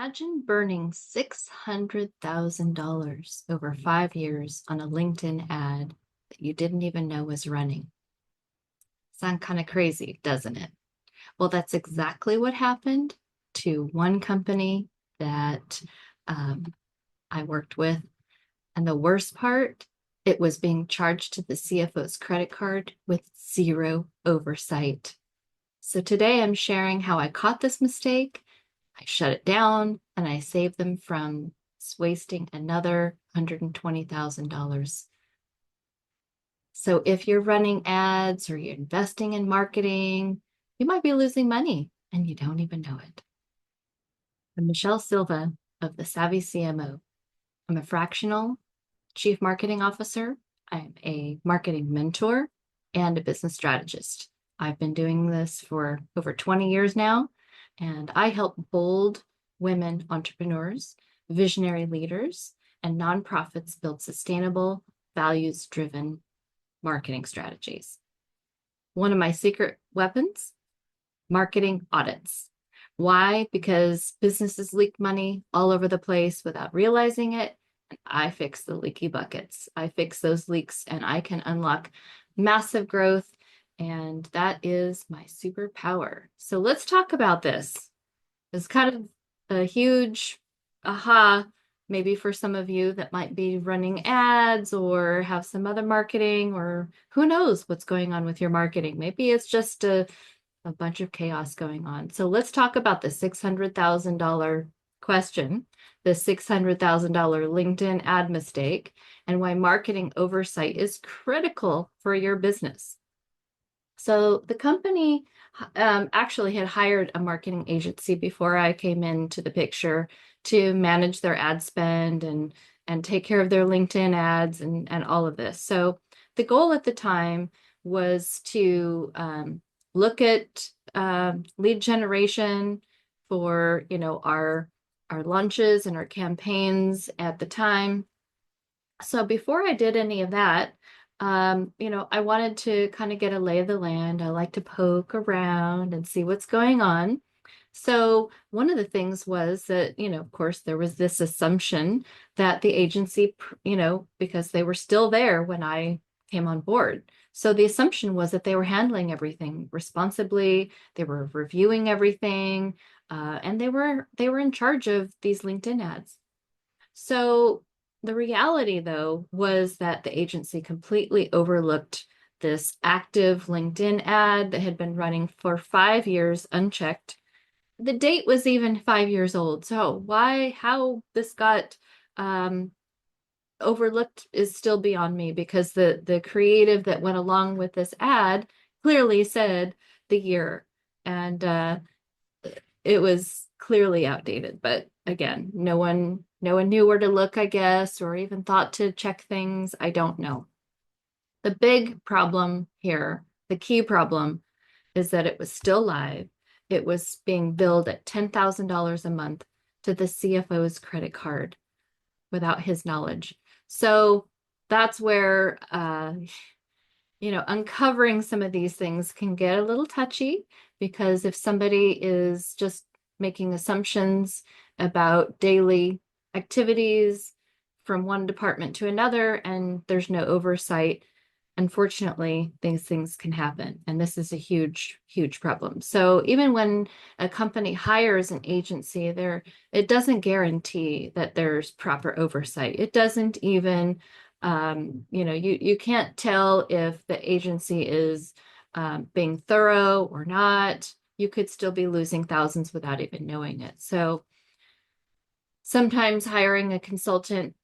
Imagine burning $600,000 over 5 years on a LinkedIn ad that you didn't even know was running. Sound kind of crazy, doesn't it? Well, that's exactly what happened to one company that um, I worked with. And the worst part, it was being charged to the CFO's credit card with zero oversight. So today I'm sharing how I caught this mistake, I shut it down, and I saved them from wasting another $120,000. So if you're running ads or you're investing in marketing, you might be losing money and you don't even know it. I'm Michelle Silva of the Savvy CMO. I'm a fractional chief marketing officer. I'm a marketing mentor and a business strategist. I've been doing this for over 20 years now, and I help bold women entrepreneurs, visionary leaders, and nonprofits build sustainable, values-driven marketing strategies. One of my secret weapons, marketing audits. Why? Because businesses leak money all over the place without realizing it. And I fix the leaky buckets. I fix those leaks and I can unlock massive growth. And that is my superpower. So let's talk about this. It's kind of a huge aha, maybe for some of you that might be running ads or have some other marketing, or who knows what's going on with your marketing. Maybe it's just a bunch of chaos going on. So let's talk about the $600,000 question, the $600,000 LinkedIn ad mistake, and why marketing oversight is critical for your business. So the company actually had hired a marketing agency before I came into the picture to manage their ad spend and take care of their LinkedIn ads and all of this. So the goal at the time was to look at lead generation for our launches and our campaigns at the time. So before I did any of that, I wanted to kind of get a lay of the land. I like to poke around and see what's going on. So one of the things was that, of course, there was this assumption that the agency, because they were still there when I came on board. So the assumption was that they were handling everything responsibly, they were reviewing everything, and they were in charge of these LinkedIn ads. So the reality, though, was that the agency completely overlooked this active LinkedIn ad that had been running for 5 years unchecked. The date was even 5 years old. So how this got overlooked is still beyond me, because the creative that went along with this ad clearly said the year, and it was clearly outdated. But again, no one knew where to look, I guess, or even thought to check things. I don't know. The big problem here, the key problem, is that it was still live. It was being billed at $10,000 a month to the CFO's credit card without his knowledge. So that's where, uncovering some of these things can get a little touchy, because if somebody is just making assumptions about daily activities from one department to another and there's no oversight, unfortunately, these things can happen. And this is a huge, huge problem. So even when a company hires an agency, it doesn't guarantee that there's proper oversight. It doesn't even, you can't tell if the agency is being thorough or not. You could still be losing thousands without even knowing it. So sometimes hiring a consultant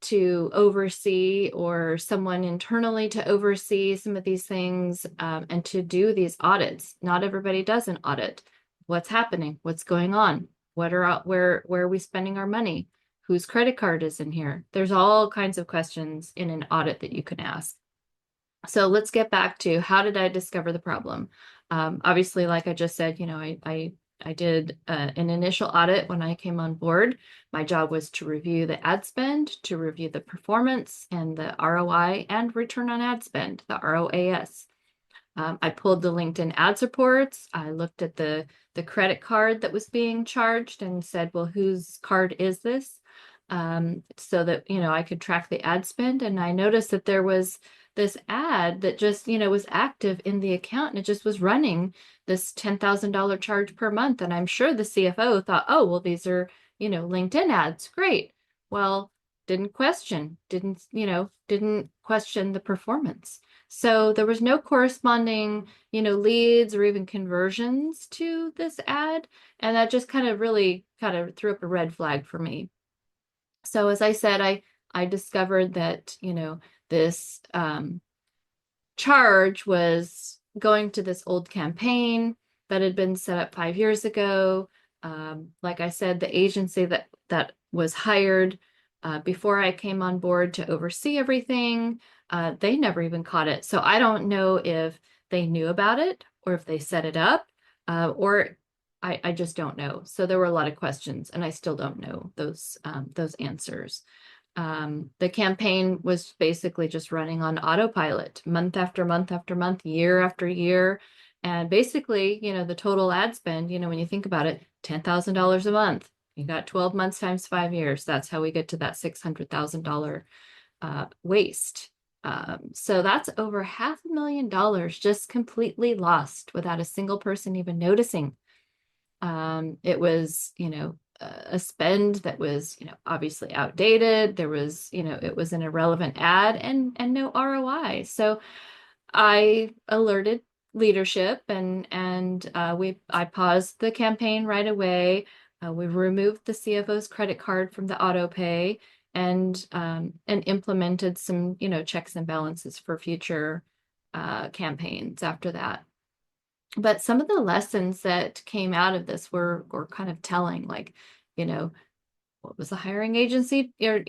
to oversee, or someone internally to oversee some of these things, and to do these audits. Not everybody does an audit. What's happening? What's going on? Where are we spending our money? Whose credit card is in here? There's all kinds of questions in an audit that you can ask. So let's get back to, how did I discover the problem? Obviously, like I just said, I did an initial audit when I came on board. My job was to review the ad spend, to review the performance and the ROI and return on ad spend, the ROAS. I pulled the LinkedIn ads reports. I looked at the credit card that was being charged and said, well, whose card is this? So that, I could track the ad spend. And I noticed that there was this ad that just, was active in the account, and it just was running this $10,000 charge per month. And I'm sure the CFO thought, oh, well, these are, LinkedIn ads. Great. Well, didn't question, didn't question the performance. So there was no corresponding, leads or even conversions to this ad. And that just kind of really kind of threw up a red flag for me. So as I said, I discovered that, this charge was going to this old campaign that had been set up 5 years ago. Like I said, the agency that was hired before I came on board to oversee everything, they never even caught it. So I don't know if they knew about it or if they set it up, or I just don't know. So there were a lot of questions, and I still don't know those answers. The campaign was basically just running on autopilot month after month after month, year after year. And basically, the total ad spend, when you think about it, $10,000 a month. You got 12 months times 5 years. That's how we get to that $600,000 waste. So that's over $500,000 just completely lost without a single person even noticing. It was, a spend that was, obviously outdated. There was, it was an irrelevant ad and no ROI. So I alerted leadership, and I paused the campaign right away. We removed the CFO's credit card from the auto pay, and implemented some, checks and balances for future campaigns after that. But some of the lessons that came out of this were kind of telling, like, what was the hiring agency, or,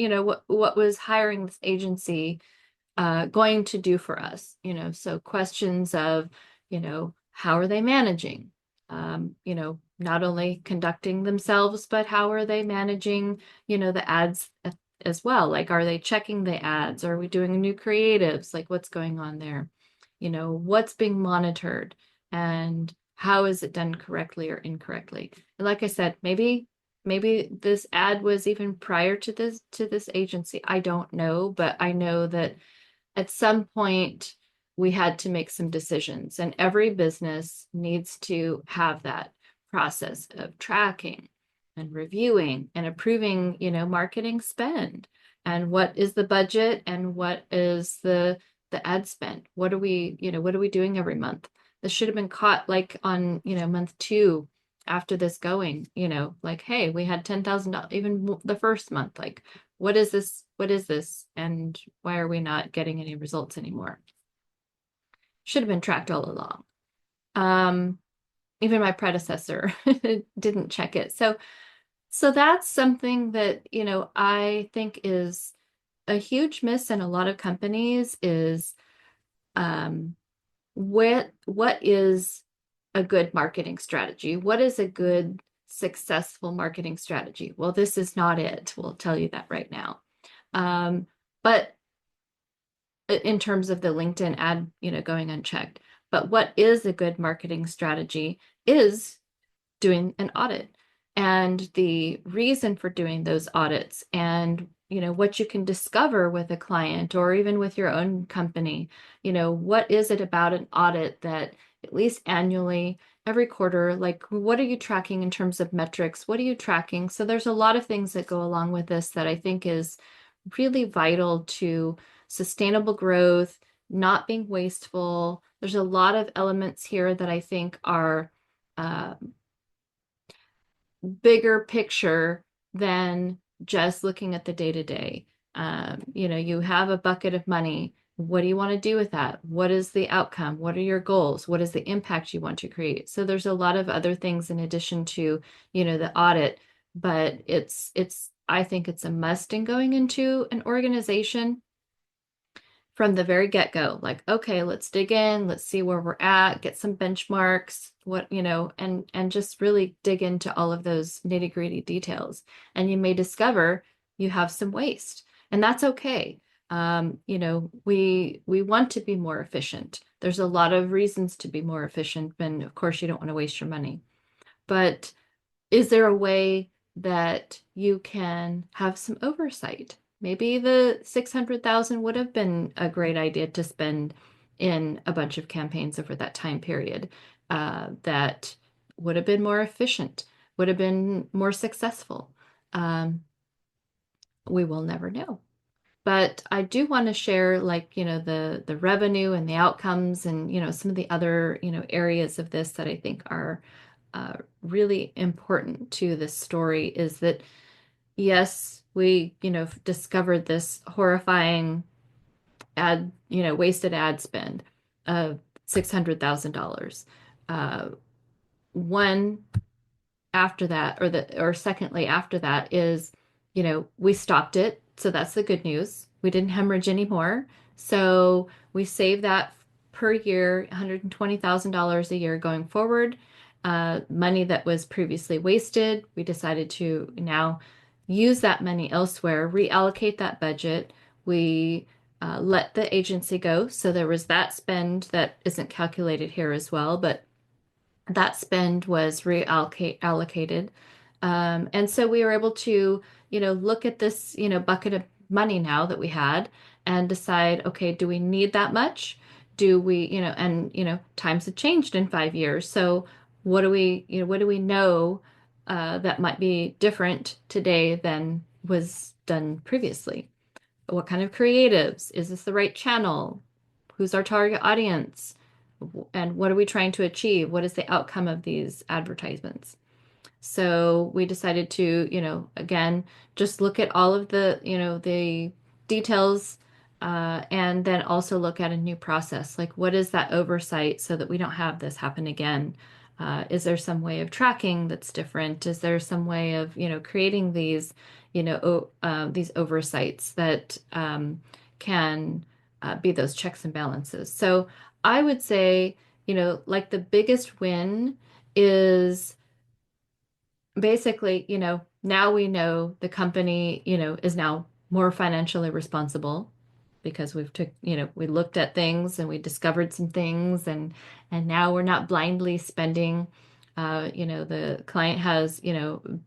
what was hiring this agency going to do for us? So questions of, how are they managing? Not only conducting themselves, but how are they managing, the ads as well? Like, are they checking the ads? Are we doing new creatives? Like, what's going on there? What's being monitored? And how is it done correctly or incorrectly? And like I said, maybe this ad was even prior to this agency. I don't know, but I know that at some point we had to make some decisions, and every business needs to have that process of tracking and reviewing and approving, marketing spend, and what is the budget and what is the ad spend. What are we doing every month? This should have been caught like on, month 2 after this going, like, hey, we had $10,000, even the first month, like, what is this? What is this? And why are we not getting any results anymore? Should have been tracked all along. Even my predecessor didn't check it. So that's something that, I think is a huge miss in a lot of companies is, what is a good marketing strategy? What is a good successful marketing strategy? Well, this is not it. We'll tell you that right now. But in terms of the LinkedIn ad, going unchecked. But what is a good marketing strategy is doing an audit, and the reason for doing those audits, and what you can discover with a client or even with your own company. What is it about an audit that at least annually, every quarter, like, what are you tracking in terms of metrics? What are you tracking? So there's a lot of things that go along with this that I think is really vital to sustainable growth, not being wasteful. There's a lot of elements here that I think are bigger picture than just looking at the day-to-day. You have a bucket of money. What do you want to do with that? What is the outcome? What are your goals? What is the impact you want to create? So there's a lot of other things in addition to, the audit, but I think it's a must in going into an organization from the very get-go. Like, okay, let's dig in, let's see where we're at, get some benchmarks, and just really dig into all of those nitty-gritty details. And you may discover you have some waste, and that's okay. We want to be more efficient. There's a lot of reasons to be more efficient, and of course, you don't want to waste your money. But is there a way that you can have some oversight? Maybe the 600,000 would have been a great idea to spend in a bunch of campaigns over that time period, that would have been more efficient, would have been more successful. Um, we will never know. But I do want to share, like, the revenue and the outcomes and, some of the other, areas of this that I think are really important to this story is that, yes, we, discovered this horrifying wasted ad spend of $600,000. Uh, one after that, or secondly after that is, we stopped it. So that's the good news. We didn't hemorrhage anymore. So we save that per year, $120,000 a year going forward. Money that was previously wasted, we decided to now use that money elsewhere, reallocate that budget. We let the agency go. So there was that spend that isn't calculated here as well, but that spend was reallocated. And so we were able to, look at this, bucket of money now that we had and decide, okay, do we need that much? Do we, times have changed in 5 years. So what do we know that might be different today than was done previously? What kind of creatives? Is this the right channel? Who's our target audience? And what are we trying to achieve? What is the outcome of these advertisements? So we decided to, again, just look at all of the details, and then also look at a new process. Like, what is that oversight so that we don't have this happen again? Is there some way of tracking that's different? Is there some way of, creating these, these oversights that can be those checks and balances? So I would say, like the biggest win is basically, now we know the company, is now more financially responsible because we looked at things and we discovered some things, and now we're not blindly spending. The client has,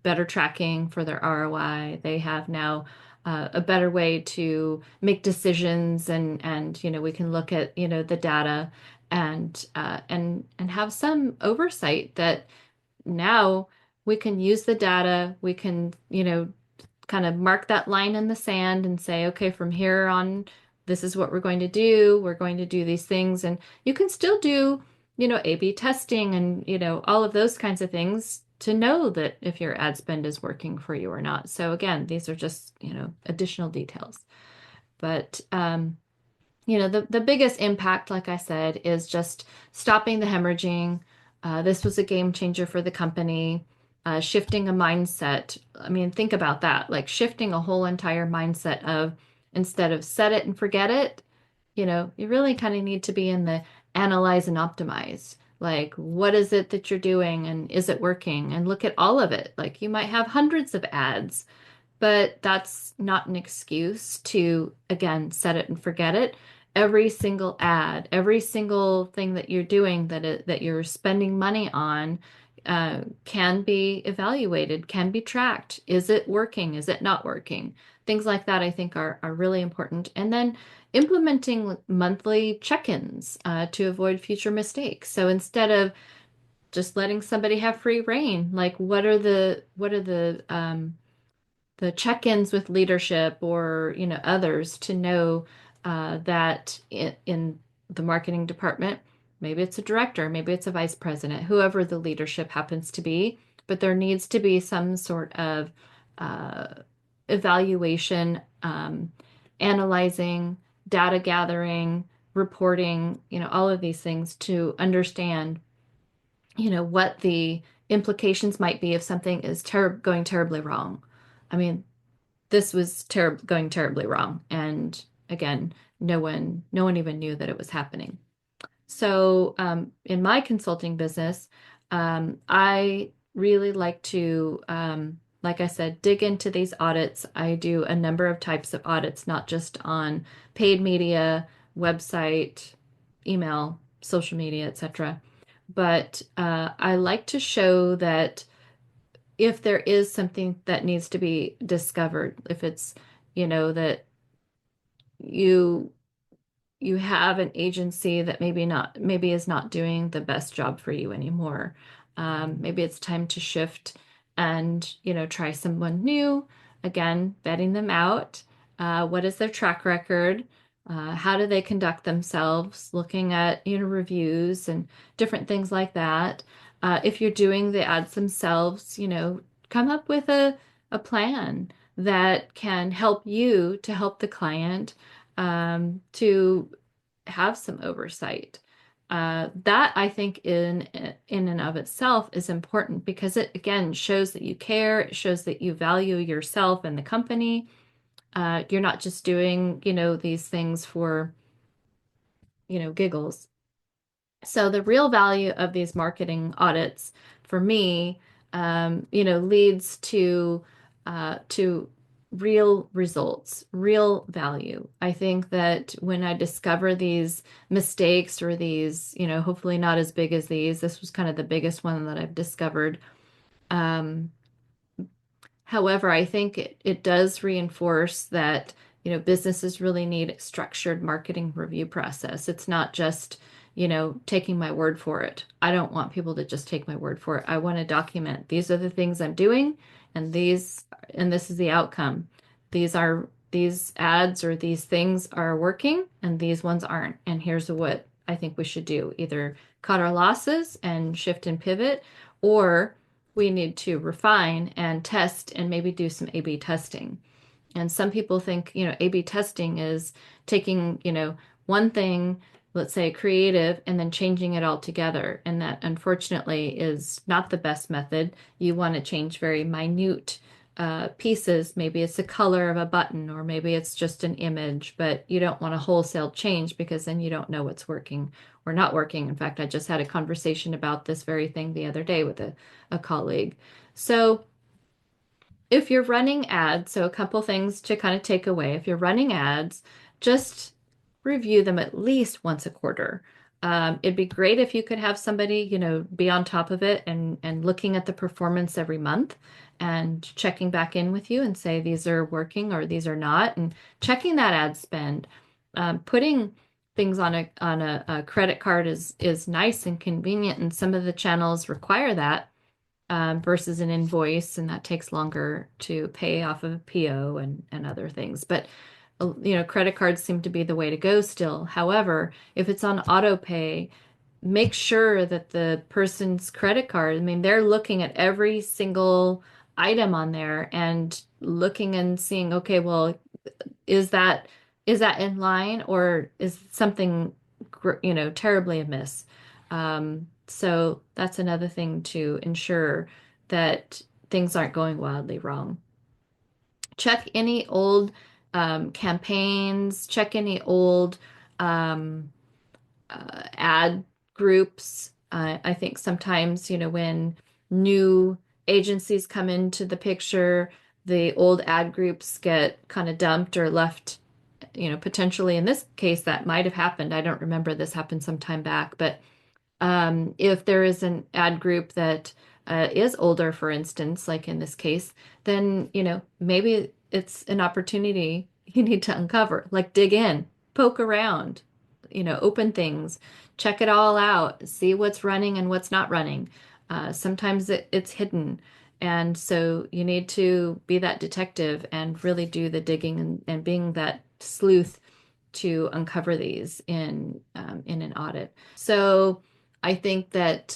better tracking for their ROI. They have now a better way to make decisions, and we can look at, the data and have some oversight that now we can use the data. We can, kind of mark that line in the sand and say, okay, from here on, this is what we're going to do. We're going to do these things. And you can still do, A/B testing and, all of those kinds of things to know that if your ad spend is working for you or not. So again, these are just, additional details. But the biggest impact, like I said, is just stopping the hemorrhaging. This was a game changer for the company. Shifting a mindset. I mean, think about that. Like shifting a whole entire mindset of, instead of set it and forget it, you really kind of need to be in the analyze and optimize. Like, what is it that you're doing and is it working? And look at all of it. Like, you might have hundreds of ads, but that's not an excuse to, again, set it and forget it. Every single ad, every single thing that you're doing that you're spending money on, can be evaluated, can be tracked. Is it working? Is it not working? Things like that, I think, are really important. And then implementing monthly check-ins to avoid future mistakes. So instead of just letting somebody have free reign, like what are the check-ins with leadership or others to know that in the marketing department, maybe it's a director, maybe it's a vice president, whoever the leadership happens to be, but there needs to be some sort of uh, evaluation, analyzing, data gathering, reporting, all of these things to understand what the implications might be if something is going terribly wrong. I mean, this was going terribly wrong. And again, no one even knew that it was happening. So in my consulting business, I really like to like I said, dig into these audits. I do a number of types of audits, not just on paid media, website, email, social media, etc. But I like to show that if there is something that needs to be discovered, if it's, that you you have an agency that maybe is not doing the best job for you anymore. Maybe it's time to shift and, try someone new. Again, vetting them out. What is their track record? How do they conduct themselves? Looking at, reviews and different things like that. If you're doing the ads themselves, come up with a plan that can help you to help the client to have some oversight. That I think in and of itself is important because it again shows that you care. It shows that you value yourself and the company. You're not just doing, these things for, giggles. So the real value of these marketing audits for me, leads to real results, real value. I think that when I discover these mistakes or these, hopefully not as big as these, this was kind of the biggest one that I've discovered. Um, However, I think it does reinforce that, businesses really need a structured marketing review process. It's not just, taking my word for it. I don't want people to just take my word for it. I want to document these are the things I'm doing and this is the outcome. These ads or these things are working and these ones aren't. And here's what I think we should do. Either cut our losses and shift and pivot, or we need to refine and test and maybe do some A/B testing. And some people think, A/B testing is taking, one thing, let's say creative, and then changing it all together. And that unfortunately is not the best method. You want to change very minute pieces. Maybe it's the color of a button, or maybe it's just an image, but you don't want a wholesale change because then you don't know what's working or not working. In fact, I just had a conversation about this very thing the other day with a colleague. So, if you're running ads, so a couple things to kind of take away. If you're running ads, just review them at least once a quarter. It'd be great if you could have somebody, be on top of it and looking at the performance every month and checking back in with you and say these are working or these are not, and checking that ad spend. Putting things on a credit card is nice and convenient, and some of the channels require that versus an invoice, and that takes longer to pay off of a PO and other things. But credit cards seem to be the way to go still. However, if it's on auto pay, make sure that the person's credit card, I mean, they're looking at every single item on there and looking and seeing, okay, well, is that in line, or is something terribly amiss? So that's another thing to ensure that things aren't going wildly wrong. Check any old campaigns, check any old um, ad groups. I think sometimes, when new agencies come into the picture, the old ad groups get kind of dumped or left, potentially in this case that might have happened. I don't remember, this happened some time back, but if there is an ad group that is older, for instance, like in this case, then, maybe it's an opportunity you need to uncover, like dig in, poke around, open things, check it all out, see what's running and what's not running. Sometimes it's hidden. And so you need to be that detective and really do the digging and being that sleuth to uncover these in an audit. So I think that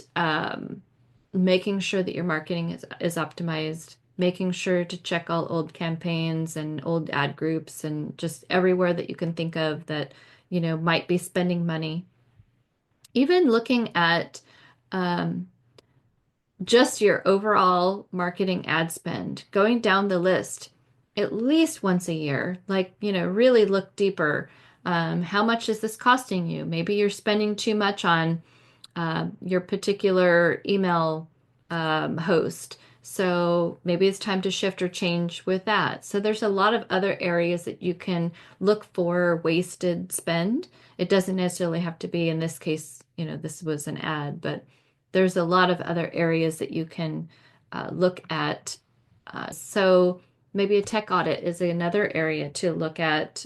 making sure that your marketing is optimized, making sure to check all old campaigns and old ad groups and just everywhere that you can think of that, might be spending money. Even looking at um, just your overall marketing ad spend, going down the list at least once a year, like, really look deeper. How much is this costing you? Maybe you're spending too much on your particular email host. So maybe it's time to shift or change with that. So there's a lot of other areas that you can look for wasted spend. It doesn't necessarily have to be, in this case, this was an ad, but there's a lot of other areas that you can look at. So maybe a tech audit is another area to look at.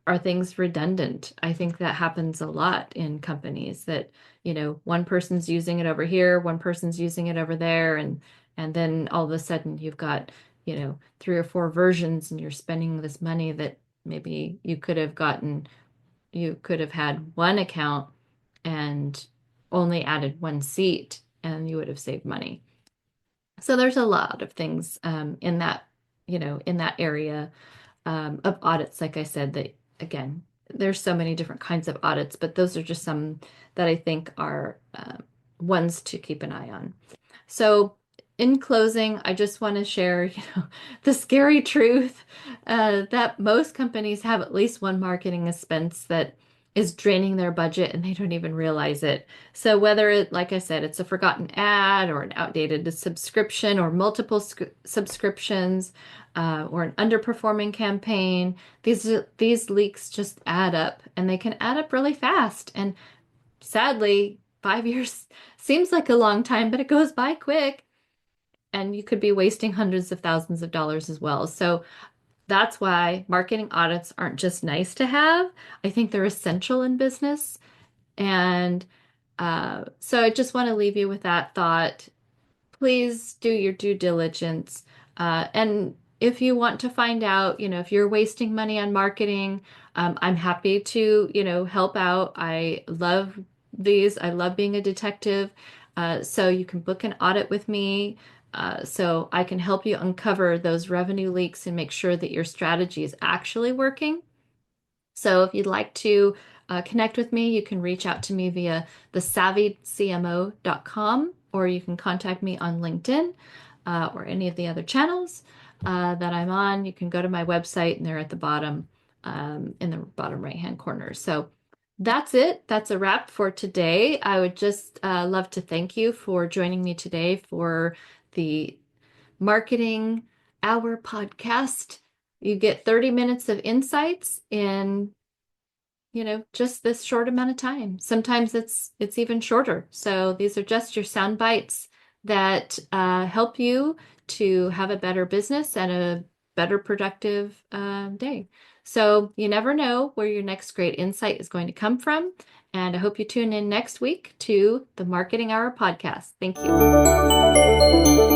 Are things redundant? I think that happens a lot in companies that, one person's using it over here, one person's using it over there, and then all of a sudden you've got, 3 or 4 versions and you're spending this money that maybe you could have had one account and only added one seat and you would have saved money. So there's a lot of things in that area of audits, like I said, that again, there's so many different kinds of audits, but those are just some that I think are ones to keep an eye on. So in closing, I just want to share, the scary truth that most companies have at least one marketing expense that is draining their budget and they don't even realize it. So whether like I said, it's a forgotten ad or an outdated subscription or multiple subscriptions or an underperforming campaign, these leaks just add up and they can add up really fast. And sadly, 5 years seems like a long time, but it goes by quick. And you could be wasting hundreds of thousands of dollars as well. So that's why marketing audits aren't just nice to have. I think they're essential in business. And so I just want to leave you with that thought. Please do your due diligence. And if you want to find out, if you're wasting money on marketing, I'm happy to, help out. I love these. I love being a detective. So you can book an audit with me. So I can help you uncover those revenue leaks and make sure that your strategy is actually working. So if you'd like to connect with me, you can reach out to me via thesavvycmo.com, or you can contact me on LinkedIn or any of the other channels that I'm on. You can go to my website and they're at the bottom in the bottom right-hand corner. So that's it. That's a wrap for today. I would just love to thank you for joining me today for the Marketing Hour podcast. You get 30 minutes of insights in, just this short amount of time. Sometimes it's even shorter. So these are just your sound bites that help you to have a better business and a better productive day. So you never know where your next great insight is going to come from. And I hope you tune in next week to the Marketing Hour podcast. Thank you.